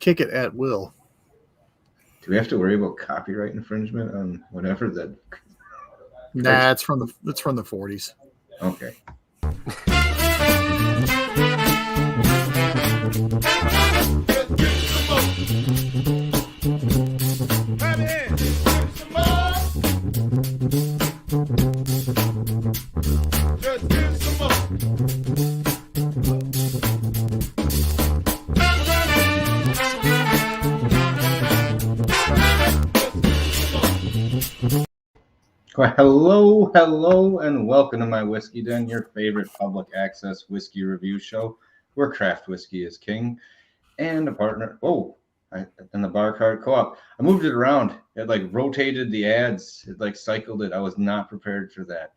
kick it at will. Do we have to worry about copyright infringement on whatever that? Nah, it's from the 40s. Okay. Well, hello, and welcome to my Whiskey Den, your favorite public access whiskey review show, where craft whiskey is king, and a partner. And the Bar Card Co-op. I moved it around. It like rotated the ads. It like cycled it. I was not prepared for that.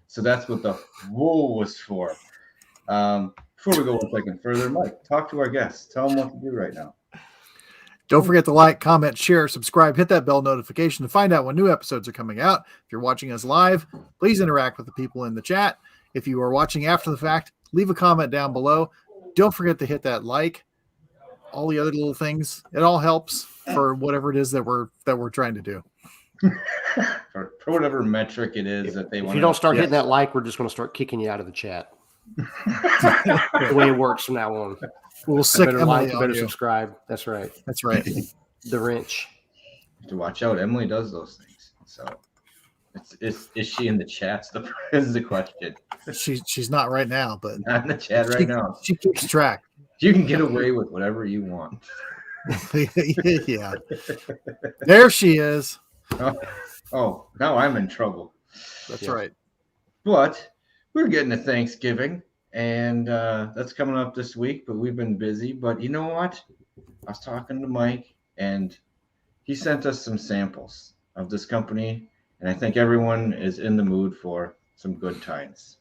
So that's what the whoa was for. Before we go one second further, Mike, talk to our guests. Tell them what to do right now. Don't forget to like, comment, share, subscribe, hit that bell notification to find out when new episodes are coming out. If you're watching us live, please interact with the people in the chat. If you are watching after the fact, leave a comment down below. Don't forget to hit that like, all the other little things. It all helps for whatever it is that we're trying to do. for whatever metric it is that they want. If you don't start hitting that like, we're just going to start kicking you out of the chat. The way it works from now on. We'll sick better Emily like, better subscribe. That's right. That's right. The wrench. You have to watch out. Emily does those things. So, is she in the chat? Is the question. She's not right now, but not in the chat right now. She keeps track. You can get away with whatever you want. Yeah. There she is. Oh, now I'm in trouble. That's right. But we're getting to Thanksgiving. And that's coming up this week, but we've been busy. But you know what? I was talking to Mike, and he sent us some samples of this company, and I think everyone is in the mood for some good times.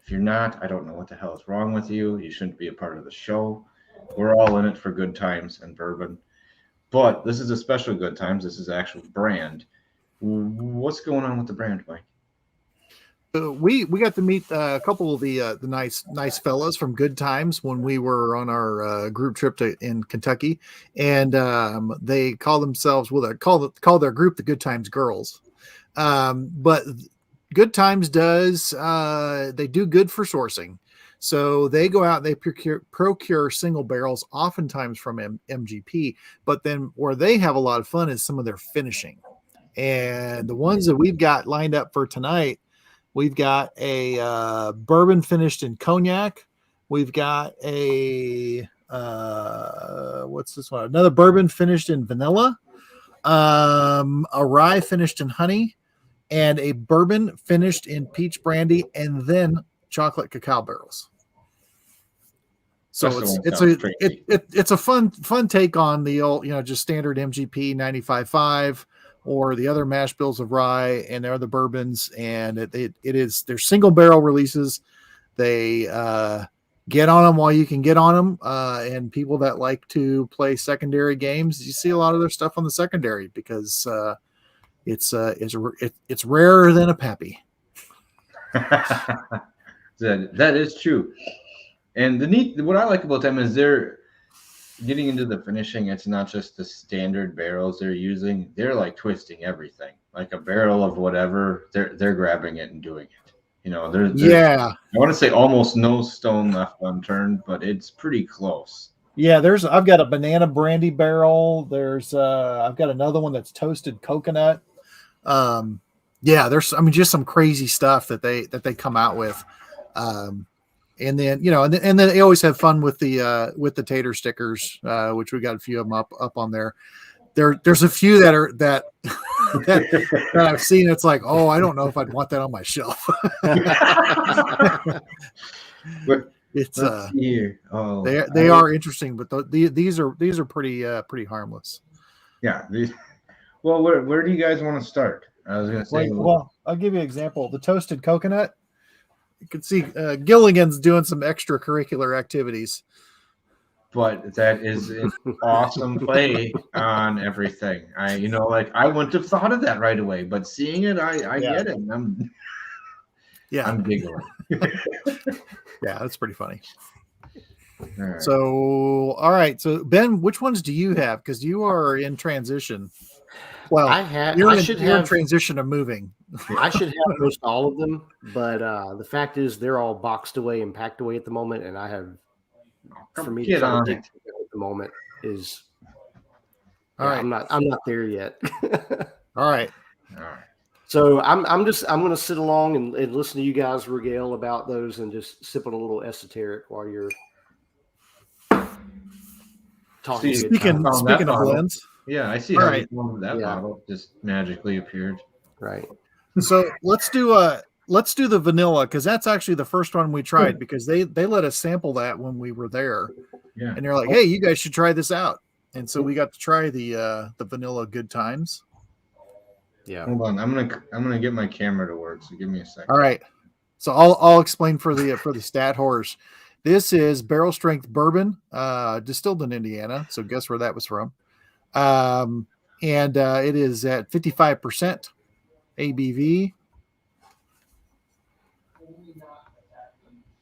If you're not, I don't know what the hell is wrong with you. You shouldn't be a part of the show. We're all in it for good times and bourbon. But this is a special good times. This is actual brand. What's going on with the brand, Mike? We got to meet a couple of the nice fellas from Good Times when we were on our group trip in Kentucky, and they call themselves call their group the Good Times Girls. But Good Times does they do good for sourcing, so they go out and they procure single barrels, oftentimes from MGP. But then where they have a lot of fun is some of their finishing, and the ones that we've got lined up for tonight. We've got a bourbon finished in cognac. We've got a what's this one? Another bourbon finished in vanilla. A rye finished in honey, and a bourbon finished in peach brandy, and then chocolate cacao barrels. So it's a fun take on the old just standard MGP 95.5. Or the other mash bills of rye, and they're the bourbons, and they're single barrel releases. They get on them while you can get on them, and people that like to play secondary games, you see a lot of their stuff on the secondary because it's rarer than a pappy. That is true, and what I like about them is they're getting into the finishing. It's not just the standard barrels they're using. They're like twisting everything, like a barrel of whatever. They're grabbing it and doing it. I want to say almost no stone left unturned, but it's pretty close. Yeah, I've got a banana brandy barrel. I've got another one that's toasted coconut. There's just some crazy stuff that they come out with. And then and then they always have fun with the tater stickers, which we got a few of them up on there. There's a few that I've seen. It's like, oh, I don't know if I'd want that on my shelf. It's they are interesting, but these are pretty harmless. Yeah. Well, where do you guys want to start? I was going to say. Well, I'll give you an example. The toasted coconut. You can see Gilligan's doing some extracurricular activities. But that is an awesome play on everything. I wouldn't have thought of that right away, but seeing it, I get it. I'm giggling. Yeah, that's pretty funny. All right. So, all right. So, Ben, which ones do you have? Because you are in transition. Well, you're in transition of moving. I should have most all of them, but the fact is they're all boxed away and packed away at the moment, and I have for me to Get try to on dig it. at the moment is All right. I'm not there yet. All right. All right. So I'm gonna sit along and listen to you guys regale about those and just sip on a little esoteric while you're talking. See, speaking of blends. Yeah, I see All how right. that bottle just magically appeared. Right. So let's do the vanilla, because that's actually the first one we tried, because they let us sample that when we were there. Yeah. And they're like, hey, you guys should try this out. And so we got to try the vanilla Good Times. Yeah. Hold on, I'm gonna get my camera to work. So give me a second. All right. So I'll explain for the stat horse. This is barrel strength bourbon, distilled in Indiana. So guess where that was from? And it is at 55% ABV.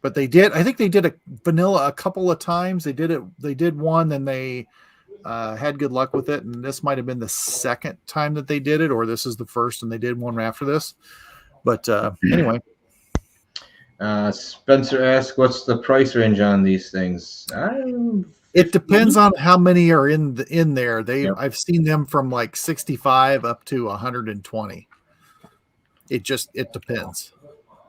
But I think they did a vanilla a couple of times. They did one, then they had good luck with it. And this might have been the second time that they did it, or this is the first and they did one after this. But anyway. Spencer asked, what's the price range on these things? It depends on how many are in there. Yep. I've seen them from like 65 up to 120. It depends.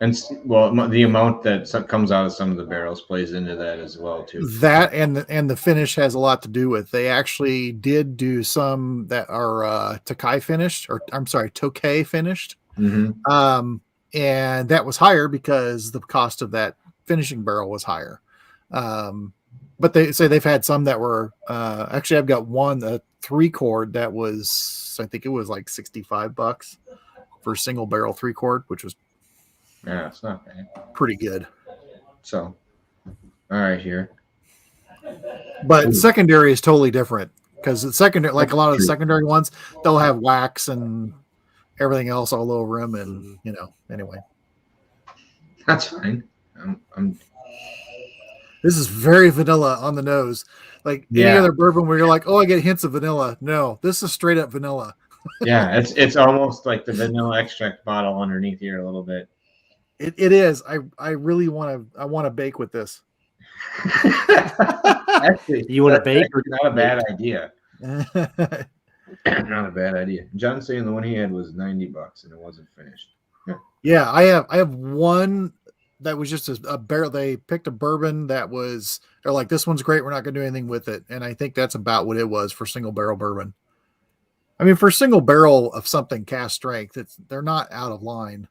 And well, the amount that comes out of some of the barrels plays into that as well too. That and the finish has a lot to do with. They actually did do some that are Tokay finished. Mm-hmm. And that was higher because the cost of that finishing barrel was higher. But they say they've had some that were actually, I've got one, a 3-quart that was, I think it was like $65 for a single barrel 3-quart, which was it's not bad. Pretty good. So, all right here. But secondary is totally different, because the secondary, like a lot of the secondary ones, they'll have wax and everything else all over them, and anyway. That's fine. This is very vanilla on the nose. Like any other bourbon where you're like, oh, I get hints of vanilla. No, this is straight up vanilla. Yeah, it's almost like the vanilla extract bottle underneath here a little bit. It is. I really want to bake with this. Actually, you want to bake? Not a bad idea. Not a bad idea. John's saying the one he had was $90 and it wasn't finished. Yeah, I have one that was just a barrel. They picked a bourbon that was, they're like, this one's great, we're not going to do anything with it. And I think that's about what it was for single barrel bourbon. I mean, for single barrel of something cast strength, they're not out of line.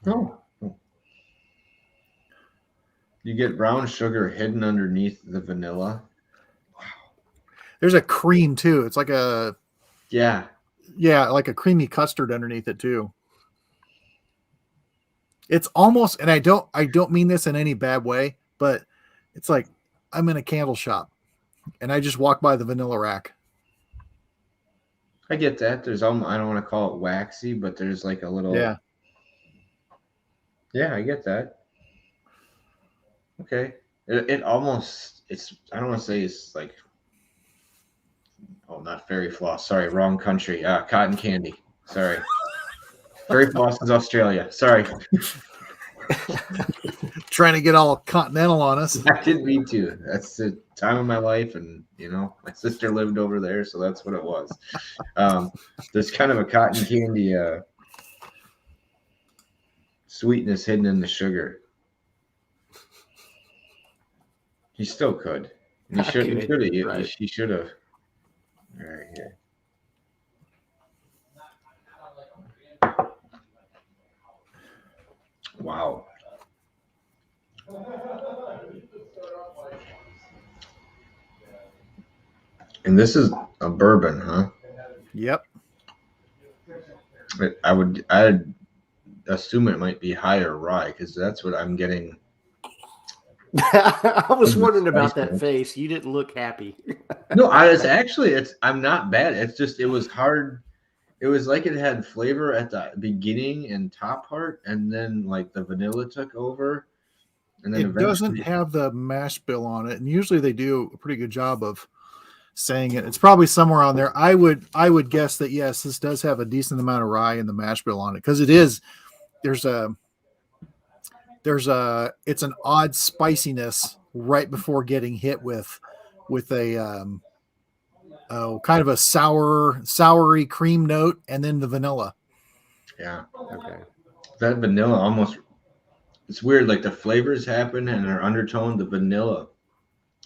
No. You get brown sugar hidden underneath the vanilla. Wow. There's a cream too. It's like like a creamy custard underneath it too. It's almost, and I don't mean this in any bad way, but it's like I'm in a candle shop and I just walk by the vanilla rack. I get that. There's I don't want to call it waxy, but there's like a little. Yeah, I get that. Okay. It almost, I don't want to say it's like, not fairy floss. Sorry, wrong country. Cotton candy. Sorry. Fairy floss is Australia. Sorry. Trying to get all continental on us. I didn't mean to. That's the time of my life, and my sister lived over there, so that's what it was. There's kind of a cotton candy sweetness hidden in the sugar. He still could. He should have. Right. He should have. All right here. Wow. And this is a bourbon, huh? Yep. I'd assume it might be higher rye, because that's what I'm getting. I was wondering about that face. You didn't look happy. No, I'm not bad. It's just, it was hard. It was like it had flavor at the beginning and top part, and then like the vanilla took over. and then It doesn't eventually, have the mash bill on it, and usually they do a pretty good job of saying it. It's probably somewhere on there. I would guess that yes, this does have a decent amount of rye and the mash bill on it because it is. There's a it's an odd spiciness right before getting hit with a kind of a soury cream note, and then the vanilla. yeah, Okay. that vanilla almost. It's weird. Like the flavors happen and are undertoned. The vanilla,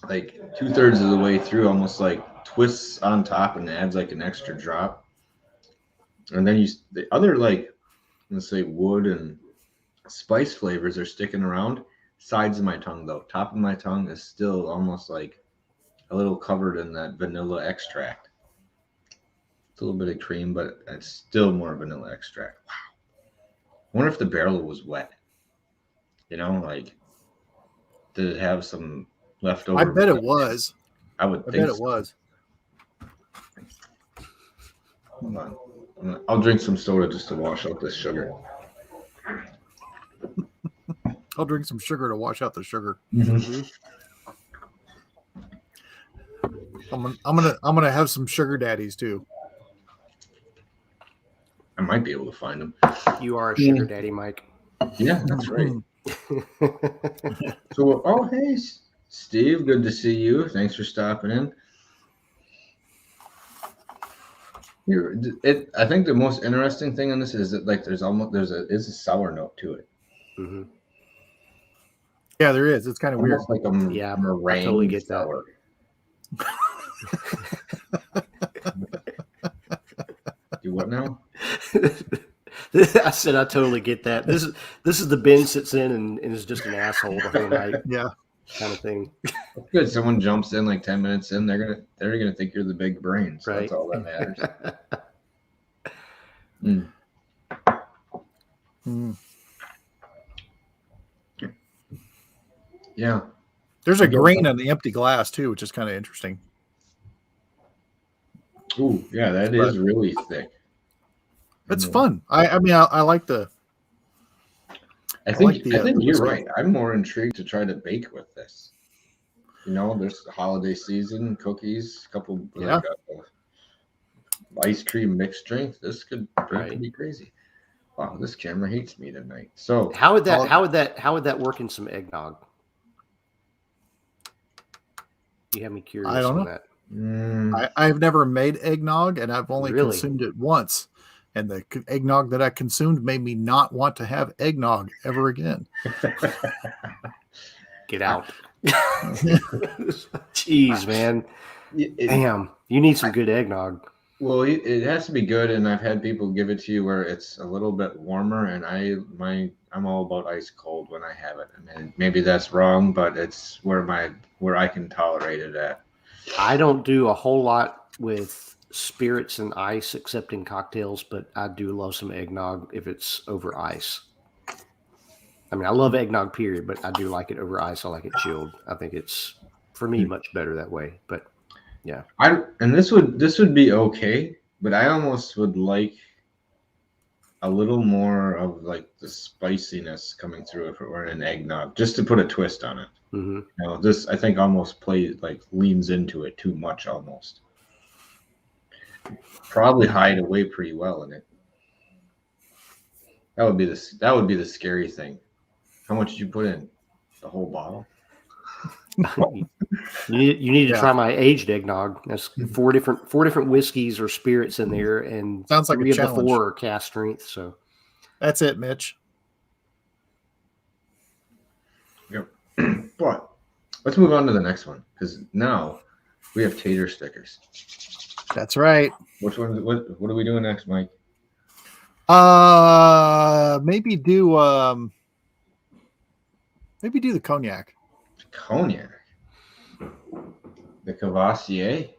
like 2/3 of the way through, almost like twists on top and adds like an extra drop. And then the other like, let's say wood and spice flavors are sticking around. Sides of my tongue though, top of my tongue is still almost like a little covered in that vanilla extract. It's a little bit of cream, but it's still more vanilla extract. Wow. I wonder if the barrel was wet. Like did it have some leftover? I bet it was. I would I think bet it so. was. Hold on. I'll drink some soda just to wash out this sugar. I'll drink some sugar to wash out the sugar. Mm-hmm. I'm gonna have some sugar daddies too. I might be able to find them. You are a sugar daddy, Mike. Yeah, that's right. So, oh hey, Steve, good to see you. Thanks for stopping in. I think the most interesting thing on this is that like there's a sour note to it. Mm-hmm. Yeah, there is. It's kind of weird. Almost like a Yeah, meringue I totally get sour. Do what now? I said I totally get that. This is the Ben sits in and is just an asshole the whole night. Yeah, kind of thing. Good. Someone jumps in like 10 minutes in, they're gonna think you're the big brain. So Right. that's all that matters. Yeah. There's a grain on the empty glass too, which is kind of interesting. Ooh, yeah, that is really thick. It's fun. I mean, I like the. I think the you're right. I'm more intrigued to try to bake with this. There's the holiday season, cookies, a couple like ice cream mixed drink. This could be crazy. Wow, this camera hates me tonight. So how would that work in some eggnog? You have me curious I don't know. that. I've never made eggnog, and I've only consumed it once. And the eggnog that I consumed made me not want to have eggnog ever again. Get out. Jeez, man. Damn, you need some good eggnog. Well, it has to be good, and I've had people give it to you where it's a little bit warmer, and I'm all about ice cold when I have it. I mean, maybe that's wrong, but it's where I can tolerate it at. I don't do a whole lot with spirits and ice except in cocktails, but I do love some eggnog if it's over ice. I mean, I love eggnog period, but I do like it over ice. I like it chilled. I think it's for me much better that way. But yeah, and this would be okay, but I almost would like a little more of like the spiciness coming through if it were an eggnog, just to put a twist on it. Mm-hmm. This I think almost leans into it too much almost. Probably hide away pretty well in it. That would be the scary thing. How much did you put in? The whole bottle? You need to try my aged eggnog. That's four different whiskeys or spirits in there, and sounds like 3 a of the challenge. 4 are cast strength. So that's it, Mitch. Yep. But let's move on to the next one because now we have tater stickers. That's right. Which one? What are we doing next, Mike? Maybe do the cognac. Cognac. The Cavassier.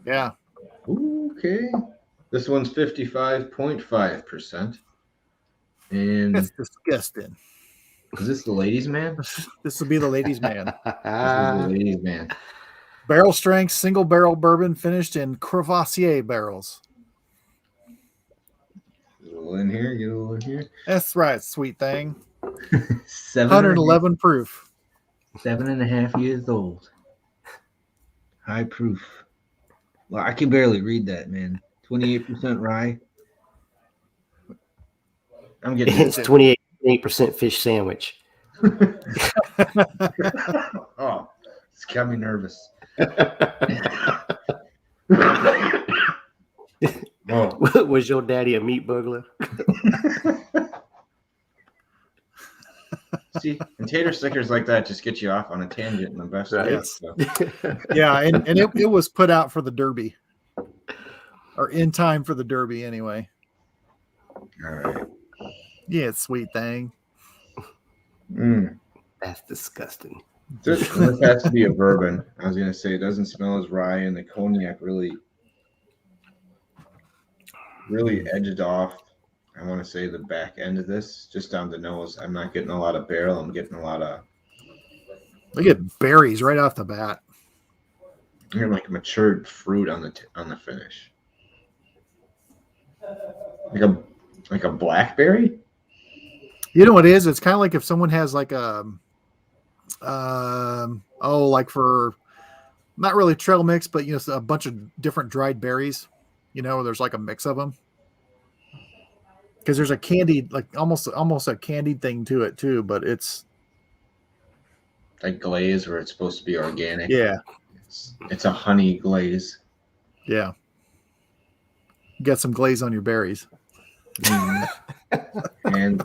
Yeah. Okay. This one's 55.5%. And that's disgusting. Is this the ladies' man? This will be the ladies' man. This is the ladies' man. Barrel strength, single barrel bourbon finished in Cavassier barrels. Get a little in here. That's right, sweet thing. 7 111 proof. 7.5 years old. High proof. Well, I can barely read that, man. 28% rye. I'm getting It's 28% fish sandwich. Oh, it's got me nervous. Oh. Was your daddy a meat burglar? See, and tater stickers like that just get you off on a tangent in the best way. Yes. So. Yeah, and it was put out for the Derby. Or in time for the Derby anyway. All right. Yeah, sweet thing. That's disgusting. This has to be a bourbon. I was gonna say it doesn't smell as rye, and the cognac really edged off. I want to say the back end of this, just down the nose. I'm not getting a lot of barrel. I'm getting a lot of. Look at berries right off the bat. You're like matured fruit on the finish. Like a blackberry. You know what it is? It's kind of like if someone has like a, like for not really trail mix, but you know, a bunch of different dried berries. You know, there's like a mix of them. Because there's a candied, like almost a candied thing to it too, but it's like glaze where it's supposed to be organic. Yeah. It's a honey glaze. Yeah. You got some glaze on your berries. And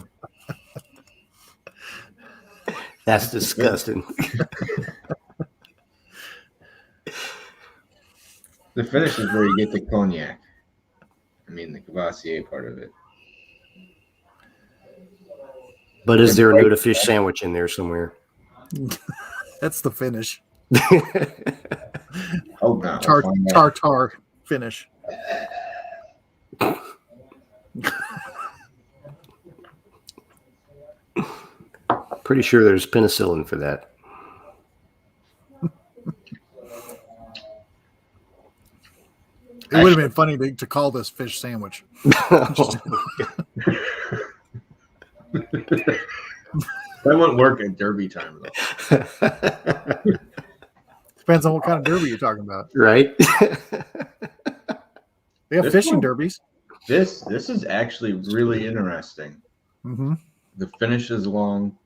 that's disgusting. The finish is where you get the cognac. I mean, the Cavassier part of it. But is there a note of fish sandwich in there somewhere? That's the finish. Oh, no. Tartar finish. Pretty sure there's penicillin for that. It would have been funny to call this fish sandwich. That wouldn't work at Derby time, though. Depends on what kind of derby you're talking about. Right? They have fishing derbies. This is actually really interesting. Mm-hmm. The finish is long,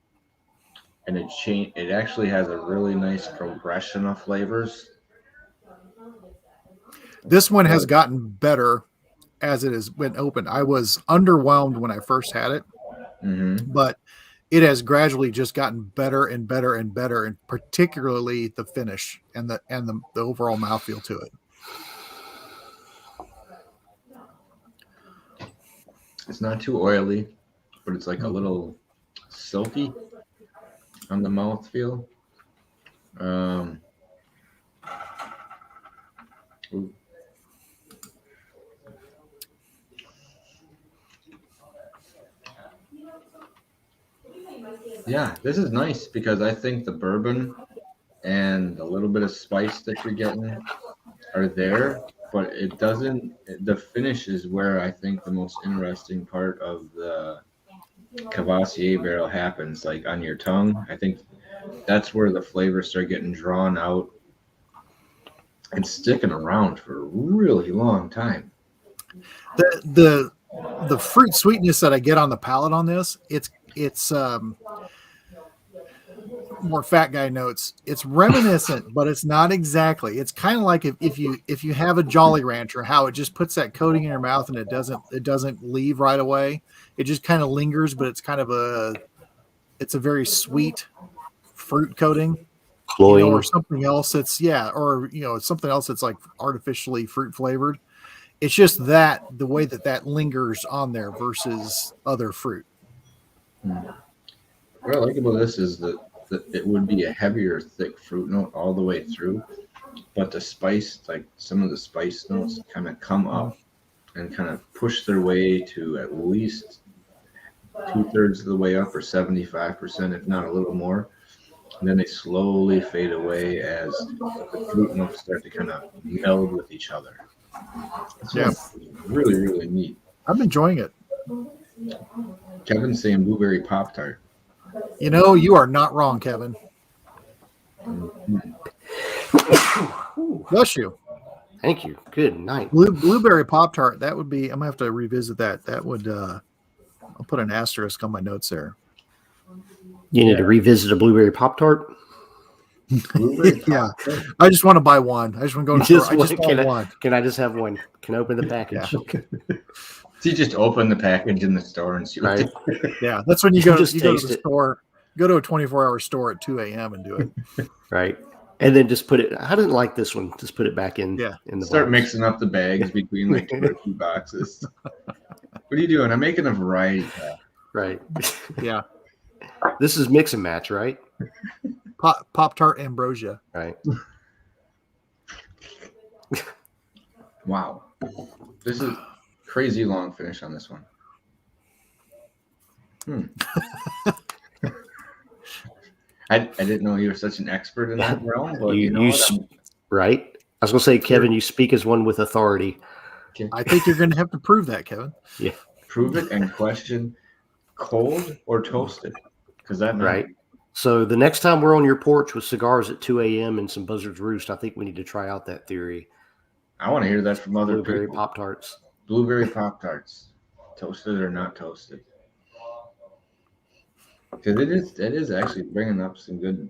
and it actually has a really nice progression of flavors. This one has gotten better as it has been open. I was underwhelmed when I first had it, but it has gradually just gotten better and better and better, and particularly the finish and the overall mouthfeel to it. It's not too oily, but it's like a little silky on the mouthfeel. Yeah, this is nice because I think the bourbon and a little bit of spice that you're getting are there, but it doesn't. The finish is where I think the most interesting part of the Cavassier barrel happens, like on your tongue. I think that's where the flavors start getting drawn out and sticking around for a really long time. The fruit sweetness that I get on the palate on this, it's more fat guy notes. It's reminiscent, but it's not exactly. It's kind of like if you have a Jolly Rancher, how it just puts that coating in your mouth and it doesn't leave right away. It just kind of lingers, but it's kind of a very sweet fruit coating. Or something else that's something else that's like artificially fruit flavored. It's just that the way that lingers on there versus other fruit. What I like about this is that it would be a heavier, thick fruit note all the way through, but the spice, like some of the spice notes, kind of come up and kind of push their way to at least 2/3 of the way up, or 75%, if not a little more. And then they slowly fade away as the fruit notes start to kind of meld with each other. It's really, really neat. I'm enjoying it. Kevin's saying blueberry Pop-Tart. You know, you are not wrong, Kevin. Bless you. Thank you. Good night. Blueberry Pop-Tart. That would be. I'm gonna have to revisit that. That would. I'll put an asterisk on my notes there. You need to revisit a blueberry Pop-Tart? Yeah, I just want to buy one. I just want to go to the store. I just want one. Can I just have one? Can I open the package? Yeah. So you just open the package in the store and see what Right. Yeah, that's when you go. Just You go to taste the it. store. Go to a 24-hour store at 2 a.m. and do it. Right. And then just put it. I didn't like this one. Just put it back in. Yeah. In the Start box. mixing up the bags between like 2 or 3 boxes. What are you doing? I'm making a variety pack. Right. Yeah. This is mix and match, right? Pop-Tart Ambrosia. Right. Wow. This is crazy long finish on this one. I didn't know you were such an expert in that realm, but right. I was gonna say, Kevin, you speak as one with authority. I think you're going to have to prove that, Kevin. Yeah. Prove it and question cold or toasted, because that matters. Right. So the next time we're on your porch with cigars at 2 a.m. and some Buzzard's Roost, I think we need to try out that theory. I want to hear that from other Blueberry people. Pop-Tarts. Blueberry Pop-Tarts, toasted or not toasted? Because it is actually bringing up some good.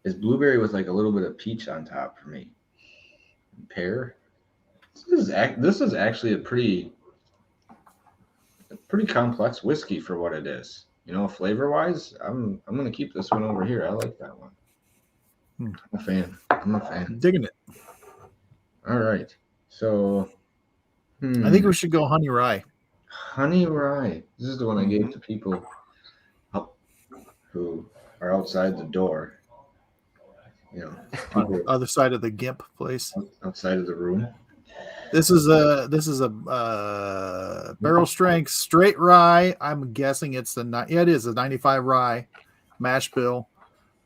It's blueberry with like a little bit of peach on top for me. Pear. This is actually a pretty complex whiskey for what it is. You know, flavor wise, I'm gonna keep this one over here. I like that one. I'm a fan. I'm digging it. All right. So I think we should go honey rye. Honey rye. This is the one I gave to people who are outside the door. You know, people other side of the GIMP place. Outside of the room. This is a barrel strength straight rye. I'm guessing it's it is a 95 rye mash bill.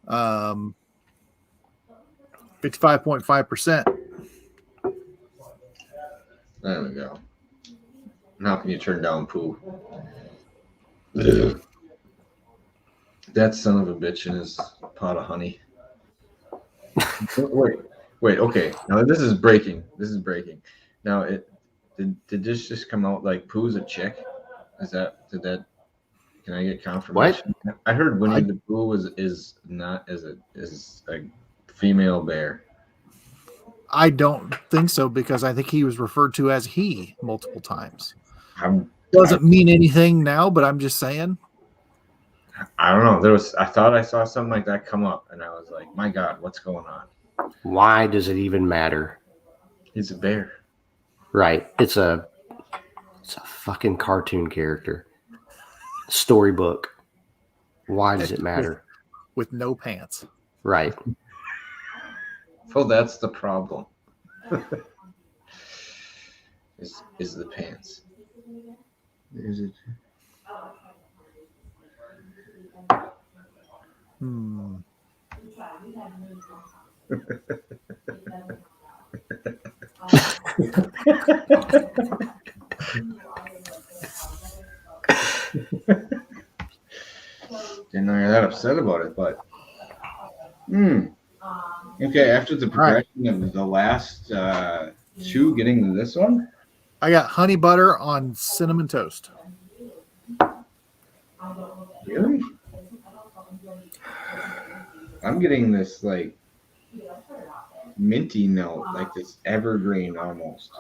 55.5%. There we go. And how can you turn down poo? That son of a bitch in his pot of honey. Wait. Okay. Now this is breaking. Now did this just come out like poo's a chick? Can I get confirmation? What? I heard Winnie the Pooh is a female bear. I don't think so, because I think he was referred to as he multiple times. Doesn't mean anything now, but I'm just saying. I don't know. I thought I saw something like that come up, and I was like, my God, what's going on? Why does it even matter? He's a bear. Right. It's a fucking cartoon character. Storybook. Why does it matter? With no pants. Right. Well, that's the problem. is the pants. Is it? Didn't know you're that upset about it, but okay, after the progression of the last two getting to this one, I got honey butter on cinnamon toast. Really? I'm getting this like minty note, like this evergreen almost.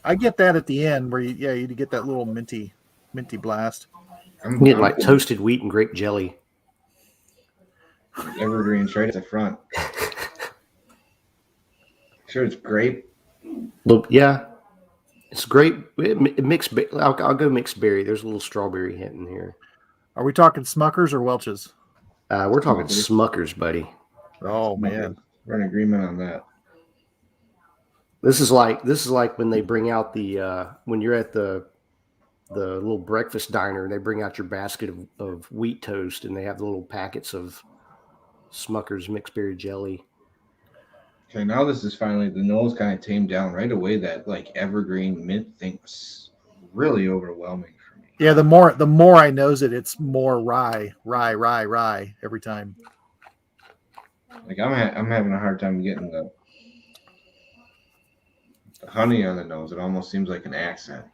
I get that at the end where you get that little minty blast. I'm getting like toasted wheat and grape jelly. Evergreen's right at the front. Sure, it's grape. But yeah, it's grape. Mixed. I'll go mixed berry. There's a little strawberry hint in here. Are we talking Smuckers or Welch's? We're talking Smuckers, buddy. Oh man, we're in agreement on that. This is like when they bring out the when you're at the little breakfast diner, they bring out your basket of wheat toast, and they have the little packets of Smuckers mixed berry jelly. Okay, now this is finally the nose kind of tamed down right away. That like evergreen mint thing was really overwhelming for me. Yeah, the more I nose it, it's more rye every time. Like I'm having a hard time getting the honey on the nose. It almost seems like an accent.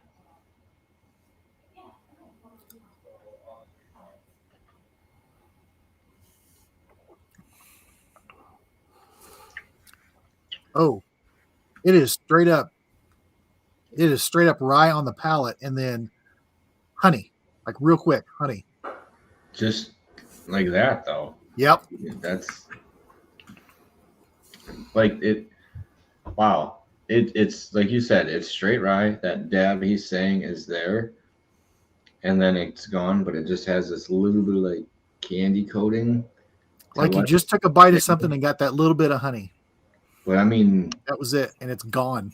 Oh, it is straight up. It is straight up rye on the palate, and then honey, like real quick, honey. Just like that, though. Yep. That's like it. Wow. It's like you said, it's straight rye. That dab he's saying is there, and then it's gone, but it just has this little bit of like candy coating. Like you just took a bite of something and got that little bit of honey. But I mean, that was it, and it's gone.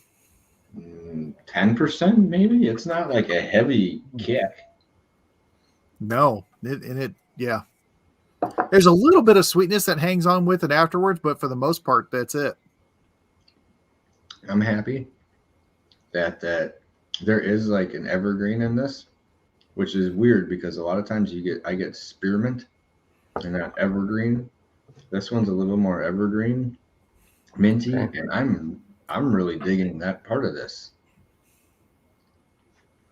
10% maybe. It's not like a heavy kick. No, yeah. There's a little bit of sweetness that hangs on with it afterwards, but for the most part, that's it. I'm happy that there is like an evergreen in this, which is weird because a lot of times I get spearmint and not evergreen. This one's a little more evergreen, minty, Okay. and I'm really digging that part of this.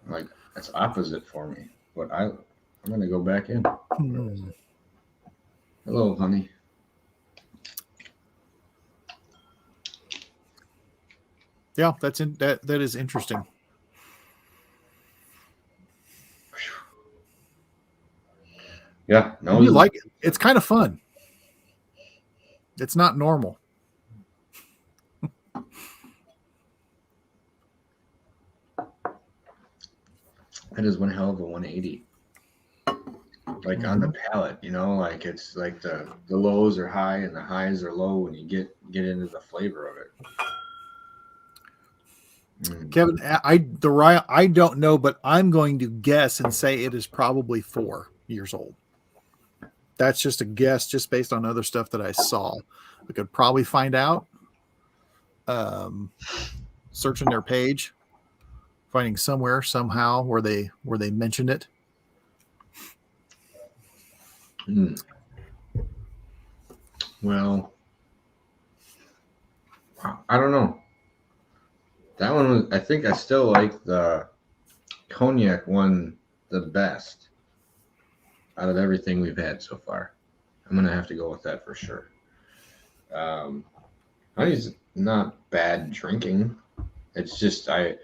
Like it's opposite for me, but I'm gonna go back in. Hello, honey. Yeah, that is interesting. Yeah, no, you like it. It's kind of fun. It's not normal. That is one hell of a 180. Like on the palate, like it's like the lows are high and the highs are low when you get into the flavor of it. Kevin, I don't know, but I'm going to guess and say it is probably 4 years old. That's just a guess, just based on other stuff that I saw. We could probably find out. Searching their page, finding somewhere somehow where they mentioned it. Well, I don't know. That one was. I think I still like the cognac one the best out of everything we've had so far. I'm gonna have to go with that for sure. Honey's not bad drinking. It's just I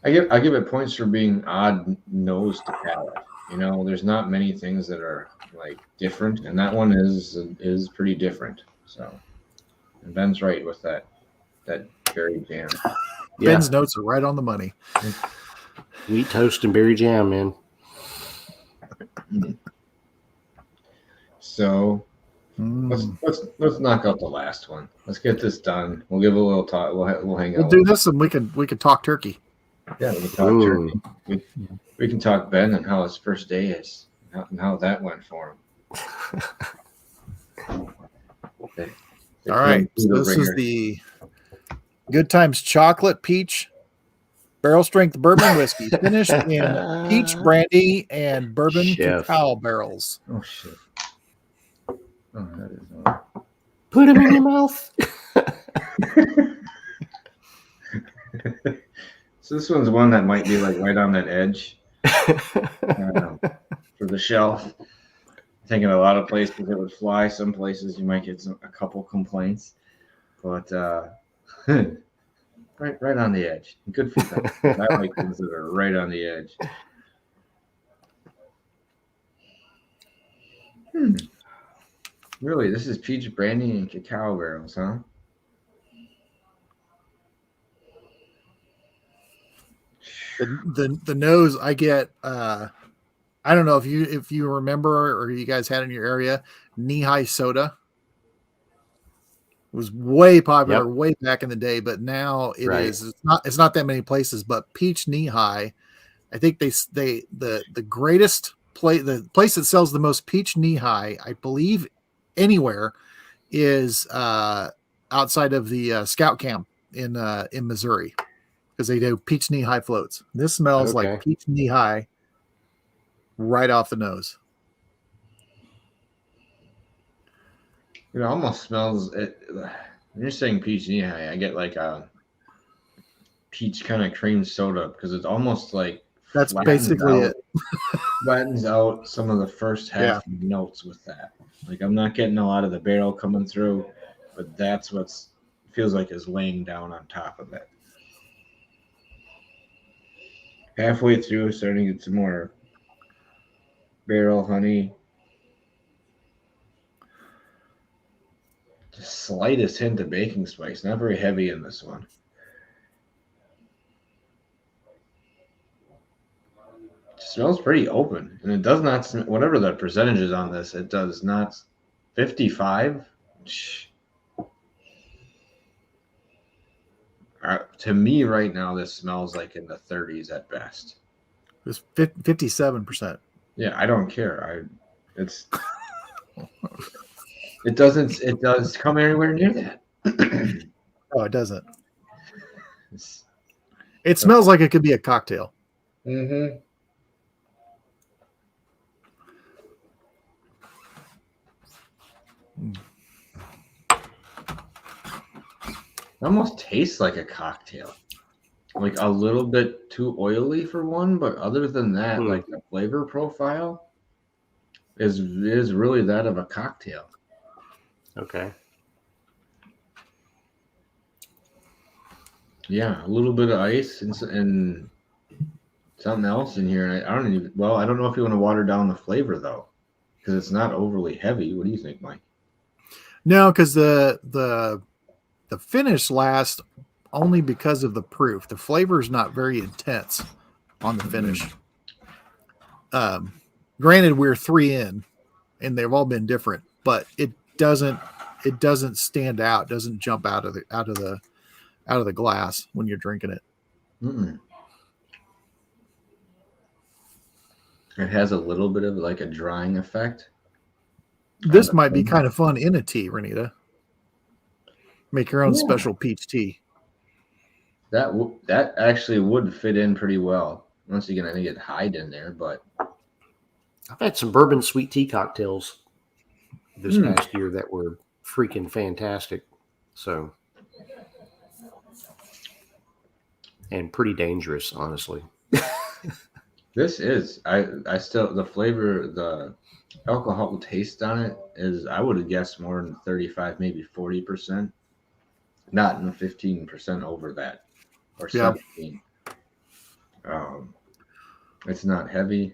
give it points for being odd nose to palate. There's not many things that are like different, and that one is pretty different. So, and Ben's right with that berry jam. Yeah. Ben's notes are right on the money. Wheat toast and berry jam, man. So let's knock out the last one. Let's get this done. We'll give a little talk. We'll hang out. We'll do this, and we can talk turkey. Yeah, we can talk turkey. We can talk Ben and how his first day is, and how that went for him. All right, so this is the Good Times Chocolate Peach Barrel Strength Bourbon Whiskey, finished in peach brandy and bourbon cacao barrels. Oh shit! Oh, that is Put them in your mouth. So this one's one that might be like right on that edge for the shelf. I think in a lot of places it would fly. Some places you might get a couple complaints, but right on the edge. Good for them. I like things that are right on the edge. Really, this is peach brandy and cacao barrels, huh? The nose I get. I don't know if you remember or you guys had in your area, knee-high soda. It was way popular way back in the day, but now it is. It's not that many places, but peach knee-high. I think the greatest the place that sells the most peach knee-high, I believe, anywhere, is outside of the scout camp in Missouri. because they do peach knee high floats. This smells like Okay. peach knee high right off the nose. It almost smells it. When you're saying peach knee high, I get like a peach kind of cream soda because it's almost like That's basically it. flattens out some of the first Yeah. half notes with that. Like I'm not getting a lot of the barrel coming through, but that's what's feels like is laying down on top of it. Halfway through, starting to get some more barrel honey. Just slightest hint of baking spice, not very heavy in this one. It smells pretty open, and it does not. Whatever the percentage is on this, it does not. 55. To me, right now, this smells like in the 30s at best. It's 57%. Yeah, I don't care. It's. It doesn't. It does come anywhere near that. Oh, it doesn't. It smells like it could be a cocktail. Mm-hmm. It almost tastes like a cocktail. Like a little bit too oily for one, but other than that, like the flavor profile is really that of a cocktail. Okay. Yeah, a little bit of ice and something else in here. And I don't even. Well, I don't know if you want to water down the flavor though, because it's not overly heavy. What do you think, Mike? No, because the finish lasts only because of the proof. The flavor is not very intense on the finish. Granted, we're 3 in, and they've all been different, but it doesn't stand out. Doesn't jump out of the glass when you're drinking it. Mm-mm. It has a little bit of like a drying effect. This might be kind of fun in a tea, Renita. Make your own special peach tea. That actually would fit in pretty well. Once again, I think it hide in there, but I've had some bourbon sweet tea cocktails this past year that were freaking fantastic. So, and pretty dangerous, honestly. this is I still the flavor, the alcohol taste on it is I would have guessed more than 35, maybe 40%, not in 15% over that or 17. It's not heavy.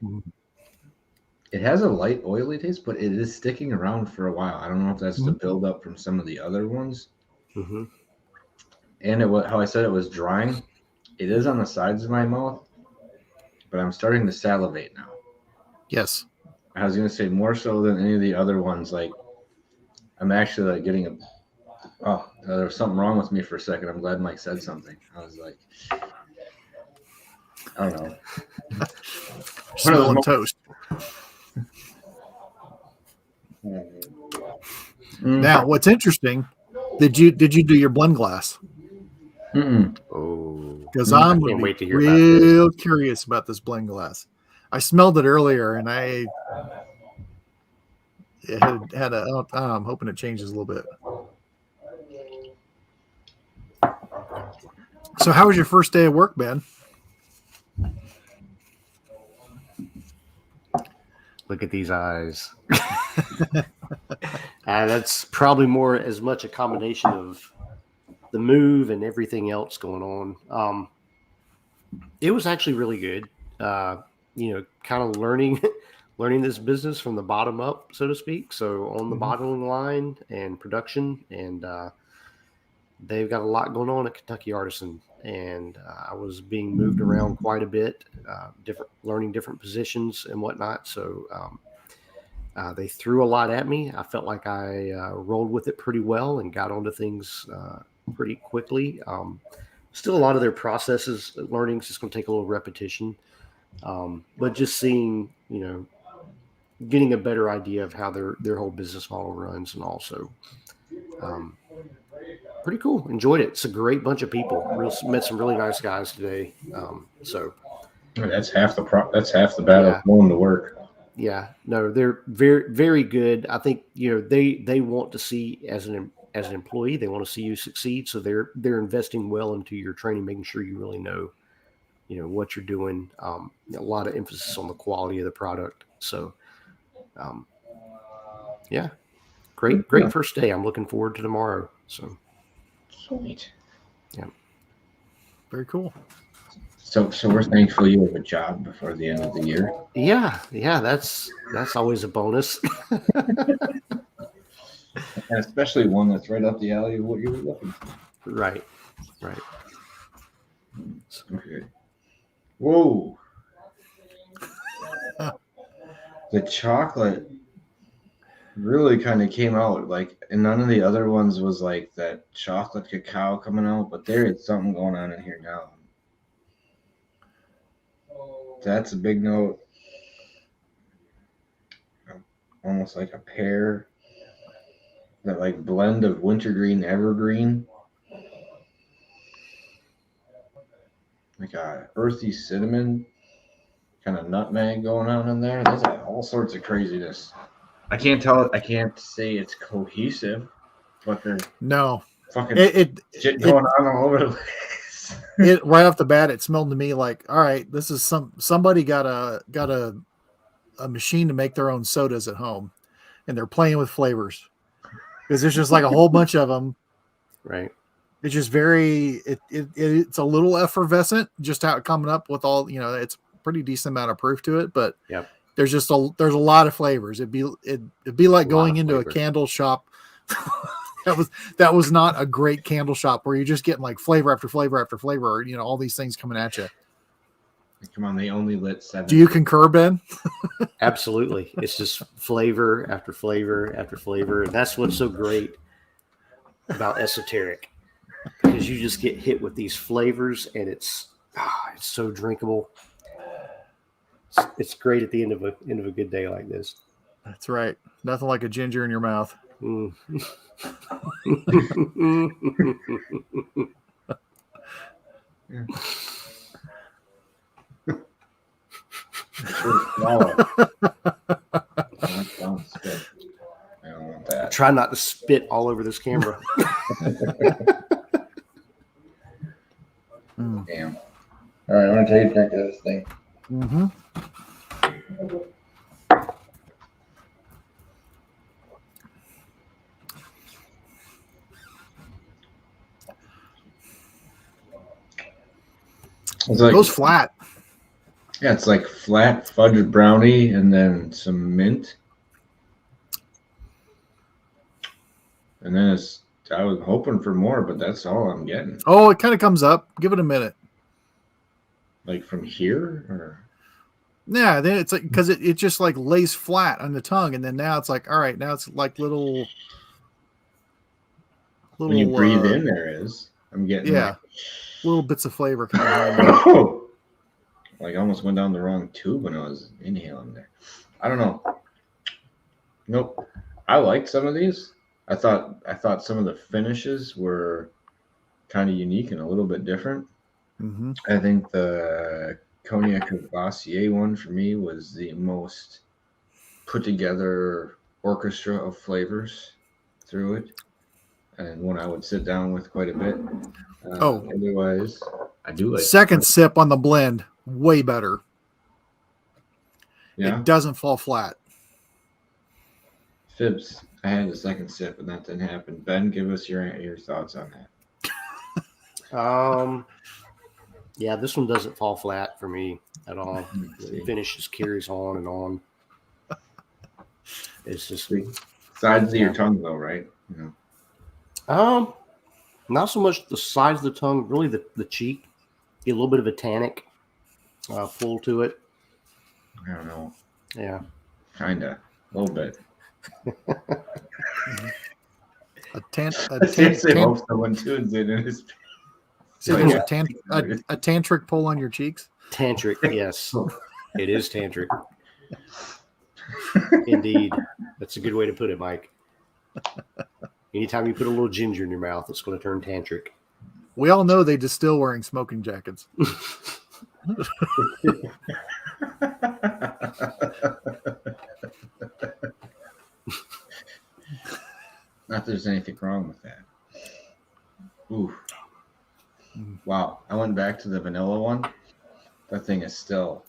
It has a light oily taste, but it is sticking around for a while. I don't know if that's the buildup from some of the other ones. Mm-hmm. And how I said it was drying. It is on the sides of my mouth, but I'm starting to salivate now. Yes. I was going to say more so than any of the other ones. Like I'm actually like getting there was something wrong with me for a second. I'm glad Mike said something. I was like, I don't know. Smelling toast. Now, what's interesting? Did you do your blend glass? Oh, because I'm wait to hear real curious about this blend glass. I smelled it earlier, and it had a. I'm hoping it changes a little bit. So, how was your first day of work, Ben? Look at these eyes. That's probably more as much a combination of the move and everything else going on. It was actually really good. Kind of learning this business from the bottom up, so to speak. So on the bottling line and production, and they've got a lot going on at Kentucky Artisan. And I was being moved around quite a bit, learning different positions and whatnot. So they threw a lot at me. I felt like I rolled with it pretty well and got onto things pretty quickly. Still, a lot of their processes, learning is just going to take a little repetition. But just seeing, getting a better idea of how their whole business model runs, and also pretty cool. Enjoyed it. It's a great bunch of people. Met some really nice guys today. So That's half the That's half the battle Yeah. going to work. yeah, no, they're very, very good. I think they want to see as an employee, they want to see you succeed. So they're investing well into your training, making sure you really know what you're doing. A lot of emphasis on the quality of the product. So um, yeah, great first day. I'm looking forward to tomorrow. So Sweet. yeah. Very cool. So we're thankful you have a job before the end of the year. Yeah, that's always a bonus. And especially one that's right up the alley of what you were looking for. Right. Okay. Whoa. The chocolate really kind of came out like, and none of the other ones was like that chocolate cacao coming out, but there is something going on in here now. That's a big note. Almost like a pear. That like blend of wintergreen, evergreen. Like a earthy cinnamon, kind of nutmeg going on in there. There's all sorts of craziness. I can't say it's cohesive, but there's No, fucking it shit going on all over the place. it right off the bat, it smelled to me like, all right, this is somebody got a machine to make their own sodas at home, and they're playing with flavors because there's just like a whole bunch of them. Right. It's just it's a little effervescent, just how it coming up with all it's a pretty decent amount of proof to it, but Yep. there's a lot of flavors. It'd be like going into a flavors. candle shop. that was not a great candle shop where you're just getting like flavor after flavor after flavor, all these things coming at you. Come on, they only lit 7. Do you concur, Ben? Absolutely. It's just flavor after flavor after flavor. And that's what's so great about esoteric, because you just get hit with these flavors and it's so drinkable. It's great at the end of a good day like this. That's right. Nothing like a ginger in your mouth. Mm. I don't want that. Try not to spit all over this camera. Damn. All right, I'm gonna take a drink of this thing. Mm-hmm. It's like, It goes flat. yeah, it's like flat fudge brownie and then some mint. And then I was hoping for more, but that's all I'm getting. Oh, it kind of comes up. Give it a minute. Like from here, or Yeah, then it's like because it just like lays flat on the tongue, and then now it's like, all right, now it's like little. When you breathe in, there is. I'm getting little bits of flavor coming. Like almost went down the wrong tube when I was inhaling there. I don't know. Nope. I like some of these. I thought some of the finishes were kind of unique and a little bit different. Mm-hmm. I think the Cognac Courvoisier one for me was the most put together orchestra of flavors through it, and one I would sit down with quite a bit. Otherwise, I do like second sip on the blend, way better. Yeah, it doesn't fall flat. Fibs. I had the second sip, and that didn't happen. Ben, give us your thoughts on that. Yeah, this one doesn't fall flat for me at all. The finish just carries on and on. It's just sides of your tongue, though, right? Not so much the sides of the tongue, really the cheek. Get a little bit of a tannic pull to it. I don't know. Yeah, kinda, a little bit. A tantric pull on your cheeks. Tantric, yes, it is tantric. Indeed, that's a good way to put it, Mike. Anytime you put a little ginger in your mouth, it's going to turn tantric. We all know they distill wearing smoking jackets. Not that there's anything wrong with that. Ooh. Wow. I went back to the vanilla one. That thing is still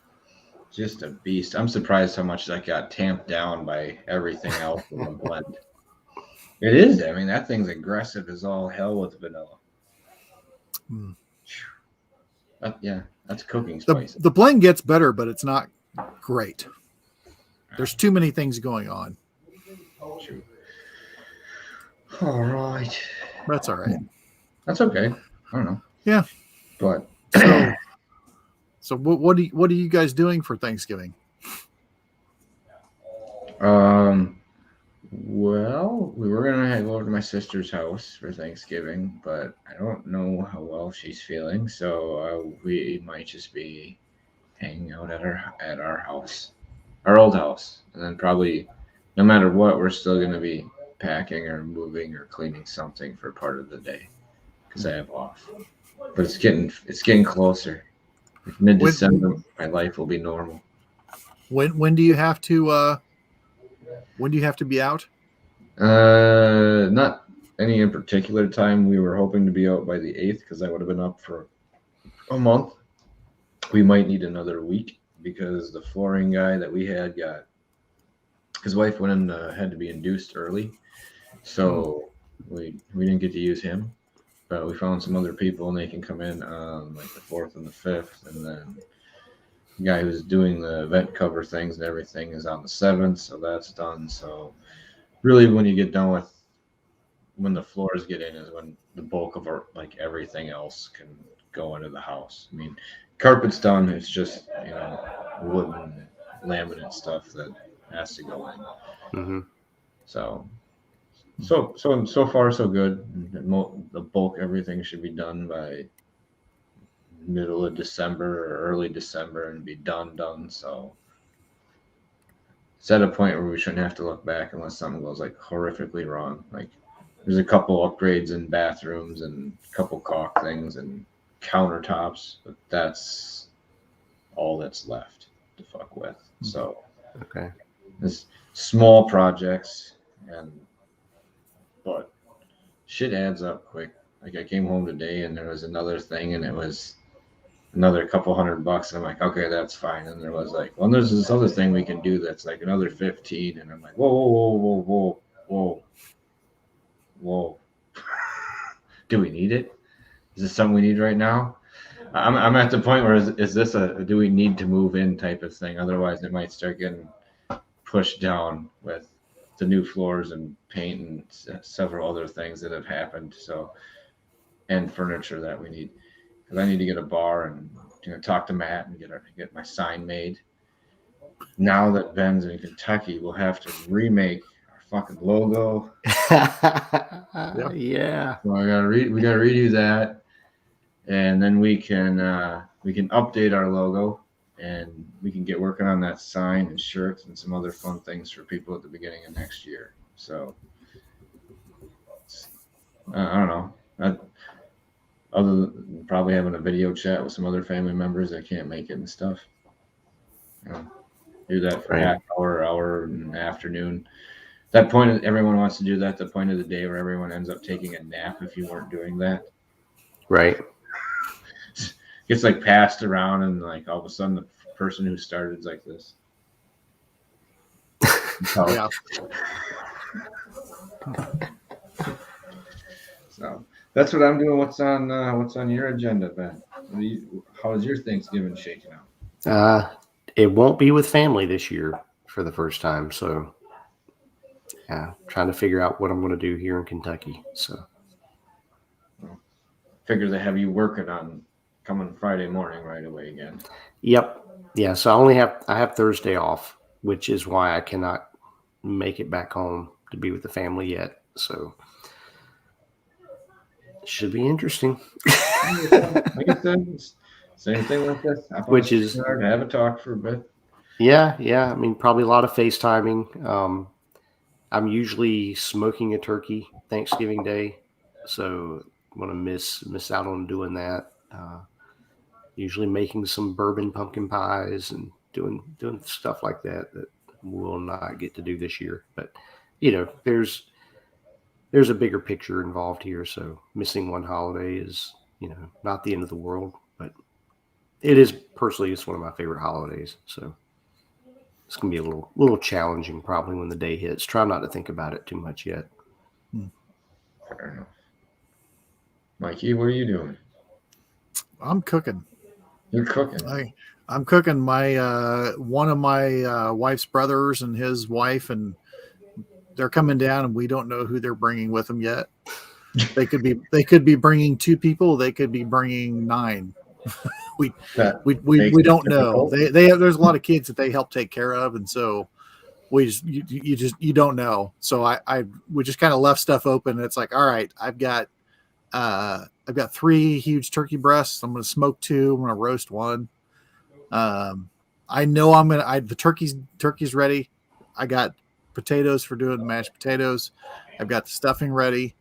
just a beast. I'm surprised how much that got tamped down by everything else in the blend. It is. I mean, that thing's aggressive as all hell with vanilla. Mm. Yeah, that's cooking The, spice. the blend gets better, but it's not great. There's too many things going on. True. All right. That's all right. That's okay. I don't know. Yeah. But so what are you guys doing for Thanksgiving? Well, we were gonna go over to my sister's house for Thanksgiving, but I don't know how well she's feeling, so we might just be hanging out at our house, our old house, and then probably, no matter what, we're still gonna be packing or moving or cleaning something for part of the day because I have off. But it's getting closer. Like mid-December, my life will be normal. When do you have to be out? Not any in particular time. We were hoping to be out by the 8th because I would have been up for a month. We might need another week because the flooring guy that we had got, his wife went in, had to be induced early, so we didn't get to use him. But we found some other people, and they can come in on like the 4th and the 5th, and then the guy who's doing the vent cover things and everything is on the 7th, so that's done. So really, when you get done with when the floors get in is when the bulk of our, like, everything else can go into the house. I mean, carpet's done. It's just, wooden laminate stuff that has to go in. Mm-hmm. So far so good. The bulk, everything should be done by middle of December or early December and be done. So it's at a point where we shouldn't have to look back unless something goes like horrifically wrong. Like there's a couple upgrades in bathrooms and a couple caulk things and countertops, but that's all that's left to fuck with. So okay, it's small projects, but shit adds up quick. Like I came home today and there was another thing and it was another couple $100 and I'm like, okay, that's fine. And there was like, well, there's this other thing we can do that's like another 15, and I'm like, whoa. Do we need it? Is this something we need right now? I'm at the point where is this a do we need to move in type of thing? Otherwise it might start getting pushed down with the new floors and paint and several other things that have happened. So, and furniture that we need, because I need to get a bar and talk to Matt and get my sign made. Now that Ben's in Kentucky, we'll have to remake our fucking logo. Yeah. So we gotta redo that, and then we can update our logo, and we can get working on that sign and shirts and some other fun things for people at the beginning of next year. So I don't know. Other than probably having a video chat with some other family members that can't make it and stuff. Do that for half hour in the afternoon. That point, everyone wants to do that. The point of the day where everyone ends up taking a nap if you weren't doing that. Right. Gets like passed around, and like all of a sudden the person who started is like this. Yeah. So that's what I'm doing. What's on your agenda, Ben? How's your Thanksgiving shaking out? It won't be with family this year for the first time, so yeah, trying to figure out what I'm going to do here in Kentucky. So figure they have you working on coming Friday morning right away again. Yep. Yeah. So I have Thursday off, which is why I cannot make it back home to be with the family yet. So it should be interesting. Like I said, same thing like this. Which is have a talk for a bit. Yeah. I mean, probably a lot of FaceTiming. I'm usually smoking a turkey Thanksgiving Day, so I'm gonna miss out on doing that. Usually making some bourbon pumpkin pies and doing stuff like that that we'll not get to do this year. But there's a bigger picture involved here, so missing one holiday is not the end of the world, but it is personally it's one of my favorite holidays. So it's gonna be a little challenging probably when the day hits. Try not to think about it too much yet. Fair enough. Mikey, what are you doing? I'm cooking. You're cooking. I'm cooking. My one of my wife's brothers and his wife, and they're coming down, and we don't know who they're bringing with them yet. They could be bringing 2 people. They could be bringing 9. we don't know. There's a lot of kids that they help take care of, and so you don't know. So we just kind of left stuff open. And it's like, all right, I've got 3 huge turkey breasts. I'm going to smoke 2. I'm going to roast 1. I know the turkey's ready. I got potatoes for doing mashed potatoes. I've got the stuffing ready.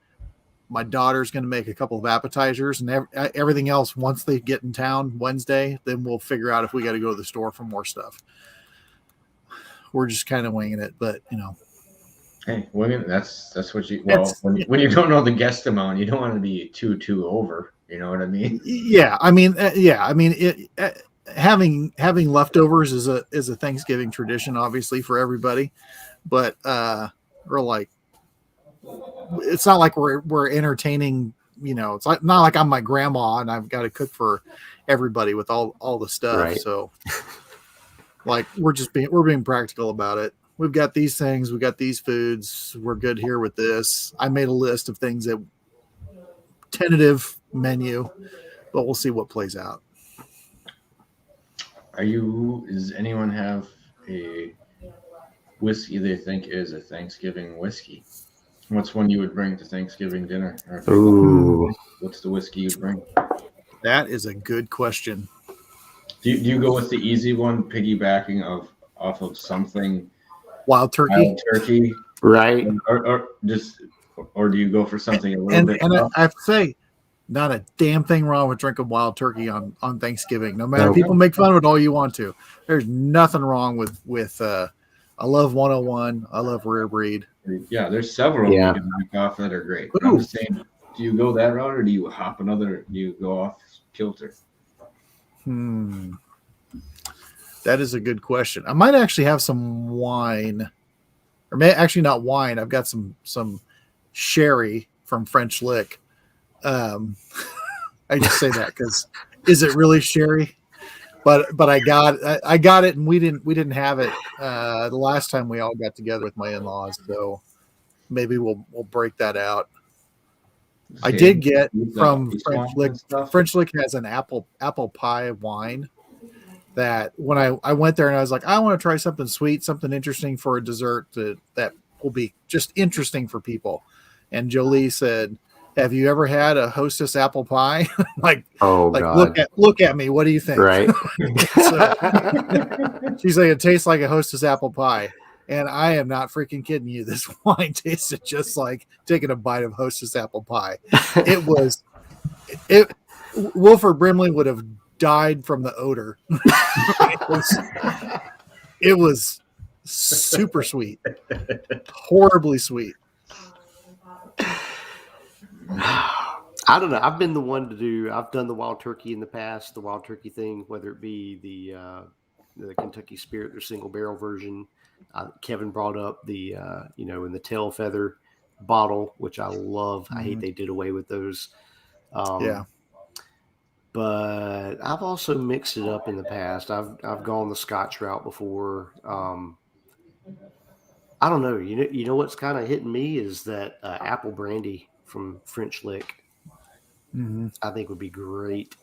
My daughter's going to make a couple of appetizers, and everything else, once they get in town Wednesday, then we'll figure out if we got to go to the store for more stuff. We're just kind of winging it, but Hey, winging that's what you when you don't know the guest amount, you don't want to be too over. You know what I mean? Yeah, I mean, having leftovers is a Thanksgiving tradition, obviously, for everybody, but we're like, it's not like we're entertaining. It's like not like I'm my grandma and I've got to cook for everybody with all the stuff. Right. So, like, we're being practical about it. We've got these things. We got these foods. We're good here with this. I made a list of things that tentative menu, but we'll see what plays out. Does anyone have a whiskey they think is a Thanksgiving whiskey? What's one you would bring to Thanksgiving dinner? Ooh. What's the whiskey you'd bring? That is a good question. Do you go with the easy one, piggybacking off of something? Wild turkey, right? Or do you go for something a little bit? And I have to say, not a damn thing wrong with drinking wild turkey on Thanksgiving. No matter, people make fun of it all you want to. There's nothing wrong with I love 101. I love Rare Breed. Yeah, there's several you can knock off that are great. But I'm just saying, do you go that route or do you hop another? Do you go off kilter? That is a good question. I might actually have some wine, or actually not wine. I've got some sherry from French Lick. I just say that because is it really sherry? But I got it, and we didn't have it the last time we all got together with my in-laws. So maybe we'll break that out. I did get from French Lick. French Lick has an apple pie wine that when I went there and I was like, I want to try something sweet, something interesting for a dessert that will be just interesting for people. And Jolie said, have you ever had a Hostess apple pie? God. Look at me. What do you think? Right. She's like, it tastes like a Hostess apple pie. And I am not freaking kidding you. This wine tasted just like taking a bite of Hostess apple pie. Wilford Brimley would have died from the odor. It was super sweet. Horribly sweet. I don't know. I've been the one I've done the wild turkey in the past, the wild turkey thing, whether it be the Kentucky Spirit, their single barrel version. Kevin brought up the, in the tail feather bottle, which I love. I hate they did away with those. But I've also mixed it up in the past. I've gone the Scotch route before. I don't know. You know what's kind of hitting me is that apple brandy from French Lick. I think would be great.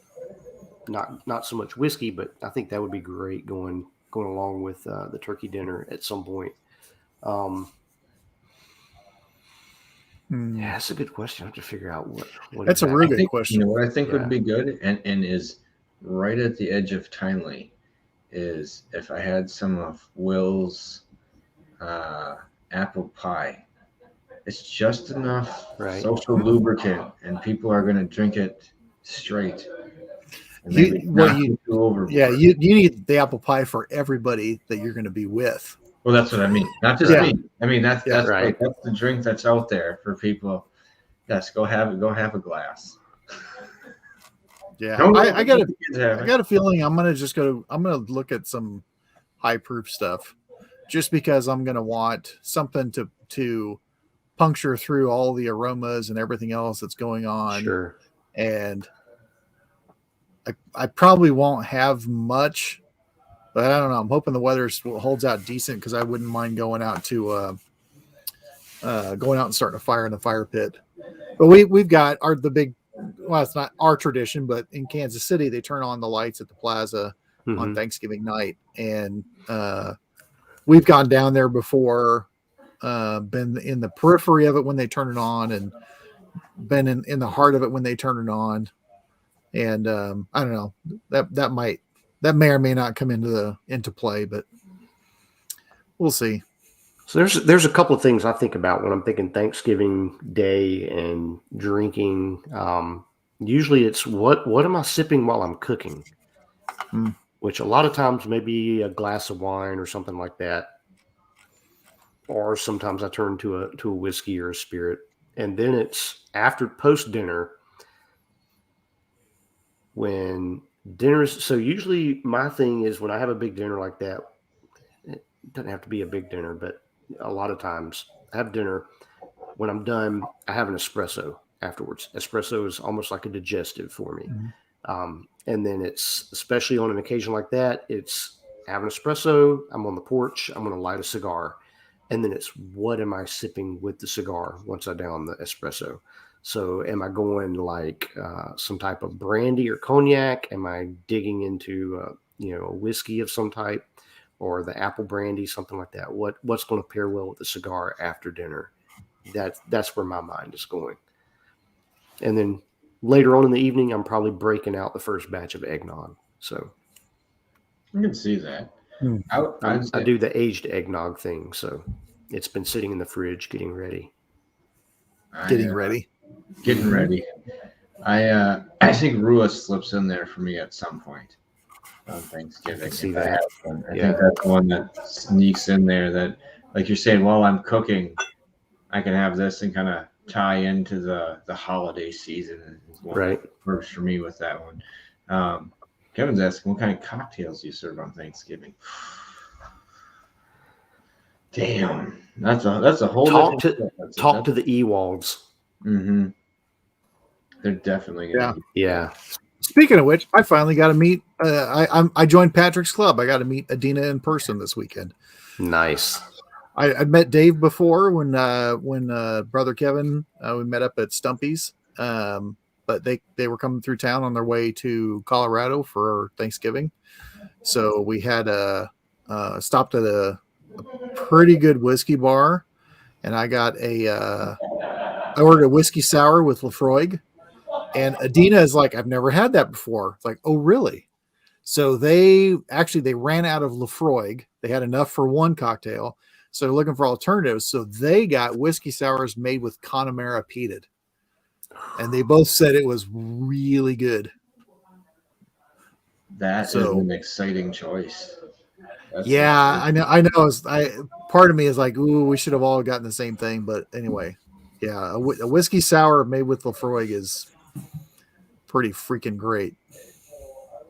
Not so much whiskey, but I think that would be great going along with the turkey dinner at some point. Yeah, that's a good question. I have to figure out what that's a really good question. You know what I think would be good and is right at the edge of timely is if I had some of Will's apple pie. It's just enough Right. social lubricant, and people are going to drink it straight, and You maybe well not you go overboard. yeah you need the apple pie for everybody that you're going to be with. Well, that's what I mean. Not just Yeah. me. I mean, that's Yeah. Right. like, that's the drink that's out there for people. Yes, go have it. Go have a glass. Yeah, Don't I got let the kids have I it. got a feeling I'm gonna look at some high proof stuff, just because I'm gonna want something to puncture through all the aromas and everything else that's going on. Sure. And I probably won't have much, but I don't know. I'm hoping the weather holds out decent, because I wouldn't mind going out and starting a fire in the fire pit. But we've got the big, well, it's not our tradition, but in Kansas City they turn on the lights at the plaza on Thanksgiving night, and we've gone down there before, been in the periphery of it when they turn it on, and been in the heart of it when they turn it on. And I don't know, that may or may not come into play, but we'll see. So there's a couple of things I think about when I'm thinking Thanksgiving Day and drinking. Usually it's what am I sipping while I'm cooking? Which a lot of times maybe a glass of wine or something like that. Or sometimes I turn to a whiskey or a spirit. And then it's after post dinner, when dinner's, so usually my thing is when I have a big dinner like that, it doesn't have to be a big dinner, but a lot of times I have dinner. When I'm done, I have an espresso afterwards. Espresso is almost like a digestive for me. And then it's, especially on an occasion like that, it's have an espresso, I'm on the porch, I'm going to light a cigar. And then it's, what am I sipping with the cigar once I down the espresso? So am I going like some type of brandy or cognac? Am I digging into, a whiskey of some type, or the apple brandy, something like that? What's going to pair well with the cigar after dinner? That's where my mind is going. And then later on in the evening, I'm probably breaking out the first batch of eggnog. So I can see that. I do the aged eggnog thing. So it's been sitting in the fridge getting ready. Getting ready. I think Rua slips in there for me at some point on Thanksgiving. See If that. I have one. I think that's the one that sneaks in there, that, like you're saying, while I'm cooking, I can have this and kind of tie into the holiday season. Is one Right. that works for me with that one. Kevin's asking, what kind of cocktails do you serve on Thanksgiving? Damn, that's a whole Talk different to the Ewoks. Mm-hmm. They're definitely gonna be. Yeah. Speaking of which, I finally got to meet. I joined Patrick's Club. I got to meet Adina in person this weekend. Nice. I'd met Dave before when brother Kevin, we met up at Stumpy's. But they were coming through town on their way to Colorado for Thanksgiving, so we had stopped at a pretty good whiskey bar, and I ordered a whiskey sour with Lafroig. And Adina is like, I've never had that before. It's like, oh, really? So they ran out of Lafroig. They had enough for one cocktail. So they're looking for alternatives. So they got whiskey sours made with Connemara peated. And they both said it was really good. That is an exciting choice. I know. Part of me is like, ooh, we should have all gotten the same thing. But anyway, yeah, a whiskey sour made with Lafroig is pretty freaking great.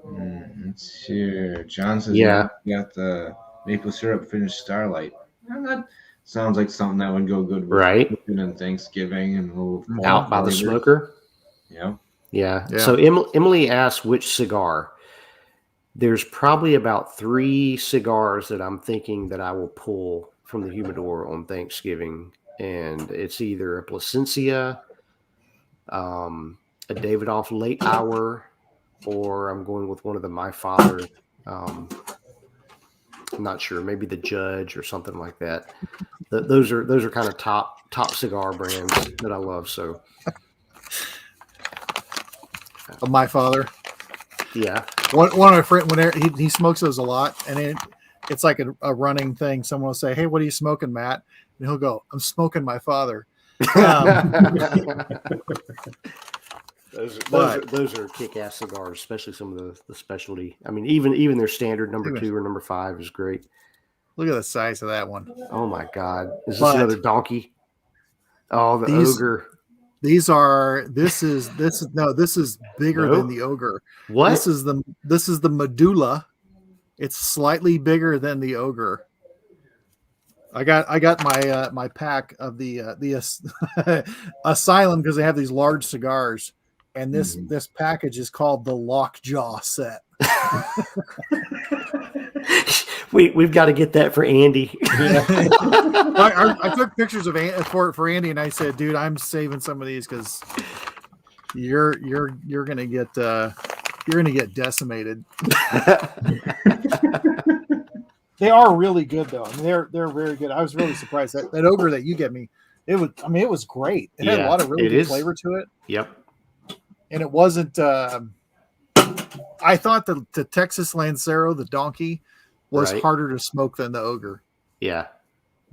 Let's hear. John says, yeah, got the maple syrup finished Starlight. That sounds like something that would go good with cooking and Thanksgiving and a little out by the smoker. Yeah. So Emily asked which cigar. There's probably about 3 cigars that I'm thinking that I will pull from the humidor on Thanksgiving, and it's either a Plasencia, a Davidoff Late Hour, or I'm going with one of the My Father. I'm not sure, maybe the Judge or something like that. Those are kind of top cigar brands that I love. So, My Father. Yeah. One of my friends, when he smokes those a lot, and it's like a running thing. Someone will say, "Hey, what are you smoking, Matt?" and he'll go, "I'm smoking my father." Um, those are kick-ass cigars, especially some of the specialty. I mean, even their standard number 2 or number 5 is great. Look at the size of that one. Oh my God. Is this But another donkey? Oh, the ogre. This is bigger than the ogre. What? This is the medulla. It's slightly bigger than the ogre. I got my my pack of the Asylum because they have these large cigars, and this package is called the Lockjaw set. We've got to get that for Andy. I took pictures of for Andy, and I said, "Dude, I'm saving some of these because you're gonna get decimated." They are really good though. I mean, they're very good. I was really surprised that ogre that you get me. It was great. It had a lot of really good flavor to it. Yep. And it wasn't. I thought the Texas Lancero, the donkey, was harder to smoke than the ogre. Yeah.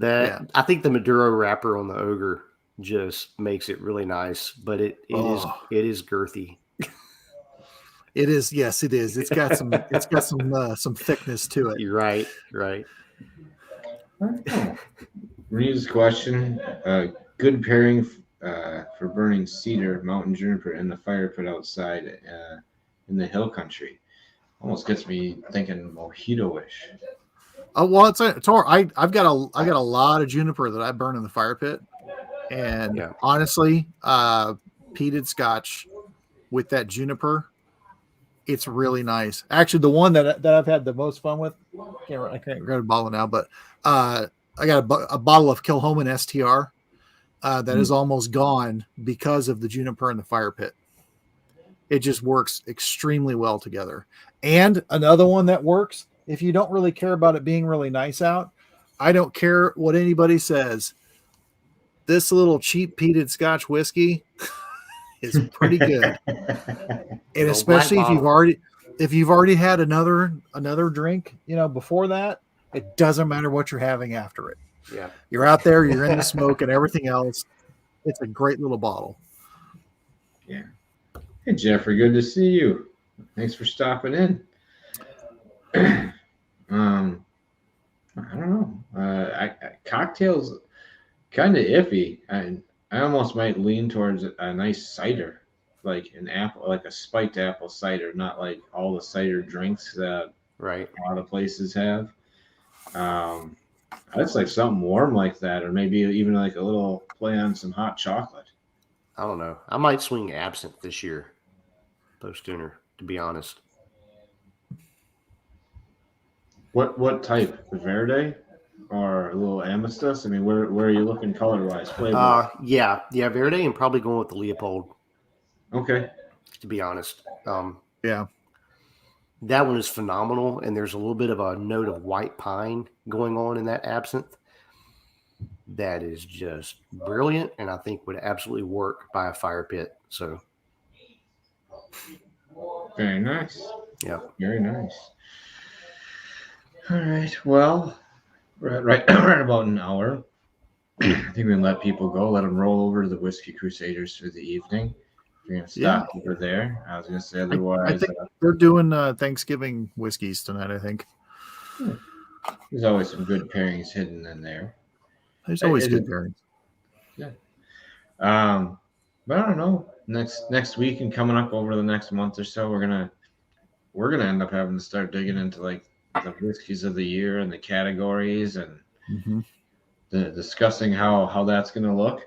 I think the Maduro wrapper on the ogre just makes it really nice, but it is girthy. It is, yes, it is. It's got some thickness to it. You're right. Renee's question: good pairing for burning cedar, mountain juniper, and the fire pit outside in the hill country. Almost gets me thinking mojito-ish. Oh well, it's all right. I've got a lot of juniper that I burn in the fire pit, and honestly, peated Scotch with that juniper. It's really nice. Actually, the one that I've had the most fun with, I can't grab a bottle now, but I got a bottle of Kilhoman STR that is almost gone because of the juniper and the fire pit. It just works extremely well together. And another one that works, if you don't really care about it being really nice out, I don't care what anybody says. This little cheap peated Scotch whiskey is pretty good. And especially if you've already had another drink, before that, it doesn't matter what you're having after it. Yeah. You're out there, you're in the smoke and everything else. It's a great little bottle. Yeah. Hey Jeffrey, good to see you. Thanks for stopping in. I don't know. Cocktails kind of iffy. I almost might lean towards a nice cider, like an apple, like a spiked apple cider, not like all the cider drinks that a lot of places have. That's like something warm like that, or maybe even like a little play on some hot chocolate. I don't know. I might swing absinthe this year, post dinner, to be honest. What type? The Verde or a little Amethyst? I mean, where are you looking color wise, flavor? Yeah, Verde, and probably going with the Leopold. Okay. To be honest, yeah, that one is phenomenal, and there's a little bit of a note of white pine going on in that absinthe. That is just brilliant, and I think would absolutely work by a fire pit. So, very nice. Yeah, very nice. All right. Well, we're at right about an hour. I think we can let people go. Let them roll over to the Whiskey Crusaders for the evening. We're going to stop over there. I was going to say otherwise. I think they're doing Thanksgiving whiskeys tonight, I think. There's always some good pairings hidden in there. There's always good pairings. Yeah. But I don't know. Next week and coming up over the next month or so, we're gonna end up having to start digging into like the whiskeys of the year and the categories and discussing how that's gonna look.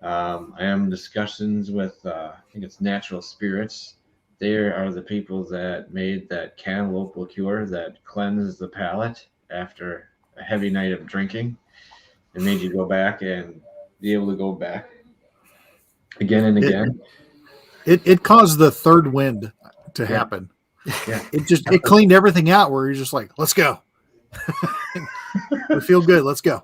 I am in discussions with I think it's Natural Spirits. They are the people that made that cantaloupe liqueur that cleansed the palate after a heavy night of drinking. It made you go back and be able to go back again and again. It caused the third wind to happen. Yeah. It cleaned everything out where you're just like, let's go. We feel good. Let's go.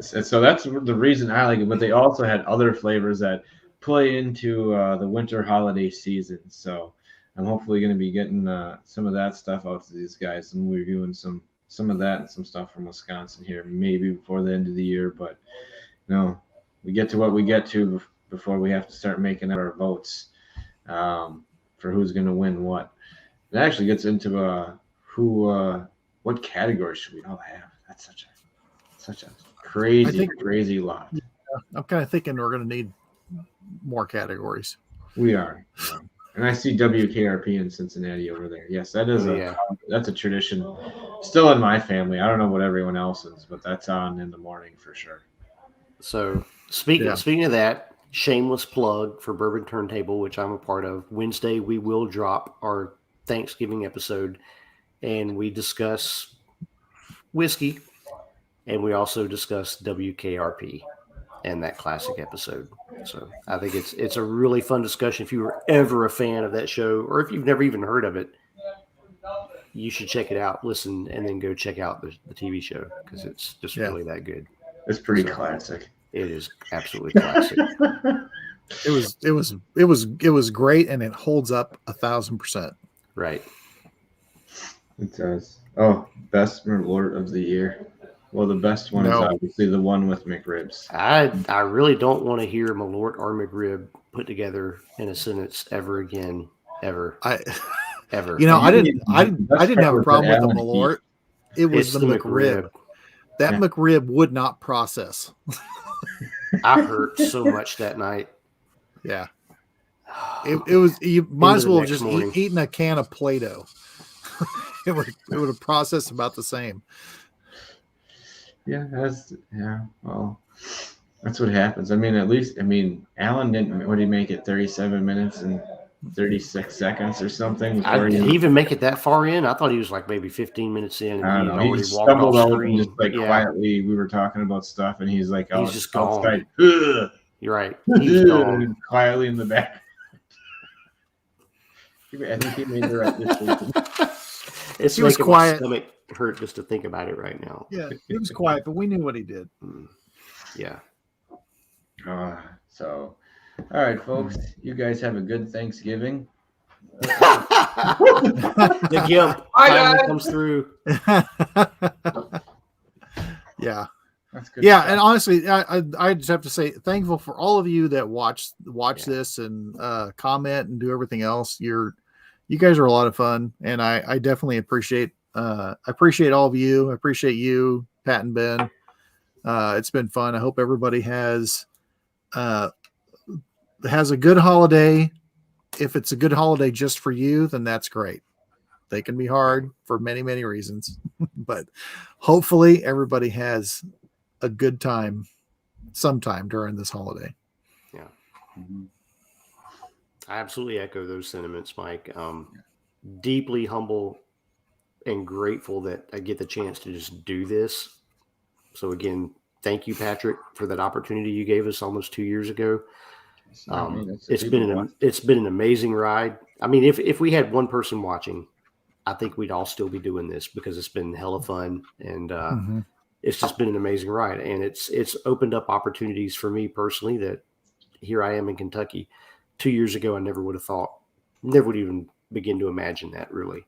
So that's the reason I like it, but they also had other flavors that play into the winter holiday season. So I'm hopefully going to be getting some of that stuff out to these guys and reviewing some some of that and some stuff from Wisconsin here, maybe before the end of the year. But we get to what we get to before we have to start making our votes for who's going to win what. It actually gets into what category should we all have? That's such a crazy lot. I'm kind of thinking we're going to need more categories. We are. Yeah. And I see WKRP in Cincinnati over there. Yes, that is that's a tradition still in my family. I don't know what everyone else's, but that's on in the morning for sure. So speaking of that, shameless plug for Bourbon Turntable, which I'm a part of. Wednesday we will drop our Thanksgiving episode, and we discuss whiskey, and we also discuss WKRP and that classic episode. So I think it's a really fun discussion. If you were ever a fan of that show, or if you've never even heard of it, you should check it out, listen, and then go check out the TV show, because it's just really that good. It's pretty classic. It is absolutely classic. It was great, and it holds up 1,000%. Right. It does. Oh, best Malort of the year. Well, the best one is obviously the one with McRibs. I really don't want to hear Malort or McRib put together in a sentence ever again, ever. Ever. I didn't have a problem with the Malort. It was the McRib. That McRib would not process. I hurt so much that night. Yeah. It was, you might as well have just eaten a can of Play-Doh. it would have processed about the same. Yeah, well, that's what happens. Alan didn't, what did he make it, 37 minutes and 36 seconds or something? Did he even make it that far in? I thought he was like maybe 15 minutes in. And I don't know. He just stumbled out and just quietly, we were talking about stuff, and he's like, he's just gone. Outside. You're right. He's gone. Quietly in the back. I think he made the right decision. It's making my stomach hurt just to think about it right now. Yeah, he was quiet, but we knew what he did. Yeah. So, all right, folks, you guys have a good Thanksgiving. The guilt finally comes through. Yeah. That's good. Yeah, and honestly, I just have to say, thankful for all of you that watch this and comment and do everything else. You guys are a lot of fun, and I definitely appreciate all of you. I appreciate you, Pat and Ben. It's been fun. I hope everybody has a good holiday. If it's a good holiday just for you, then that's great. They can be hard for many, many reasons, but hopefully everybody has a good time sometime during this holiday. Yeah. Mm-hmm. I absolutely echo those sentiments, Mike. Deeply humble and grateful that I get the chance to just do this. So again, thank you, Patrick, for that opportunity you gave us almost 2 years ago. It's been an amazing ride. I mean, if we had one person watching, I think we'd all still be doing this, because it's been hella fun, and it's just been an amazing ride. And it's opened up opportunities for me personally that here I am in Kentucky. 2 years ago, I never would have thought, never would even begin to imagine that, really.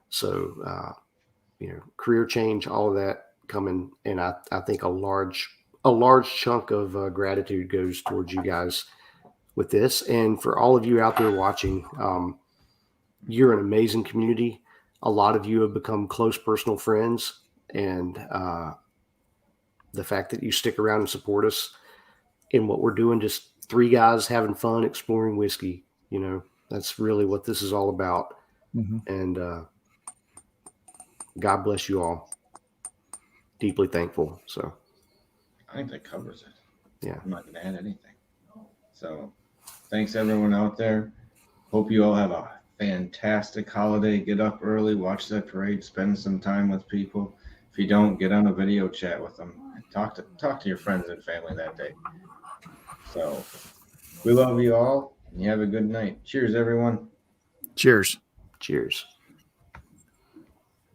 So, career change, all of that coming. And I think a large chunk of gratitude goes towards you guys with this. And for all of you out there watching, you're an amazing community. A lot of you have become close personal friends, and the fact that you stick around and support us in what we're doing, just three guys having fun, exploring whiskey, that's really what this is all about. Mm-hmm. And God bless you all. Deeply thankful. So I think that covers it. Yeah. I'm not going to add anything. So thanks everyone out there. Hope you all have a fantastic holiday. Get up early, watch that parade, spend some time with people. If you don't, get on a video chat with them. Talk to your friends and family that day. So we love you all, and you have a good night. Cheers, everyone. Cheers. Cheers.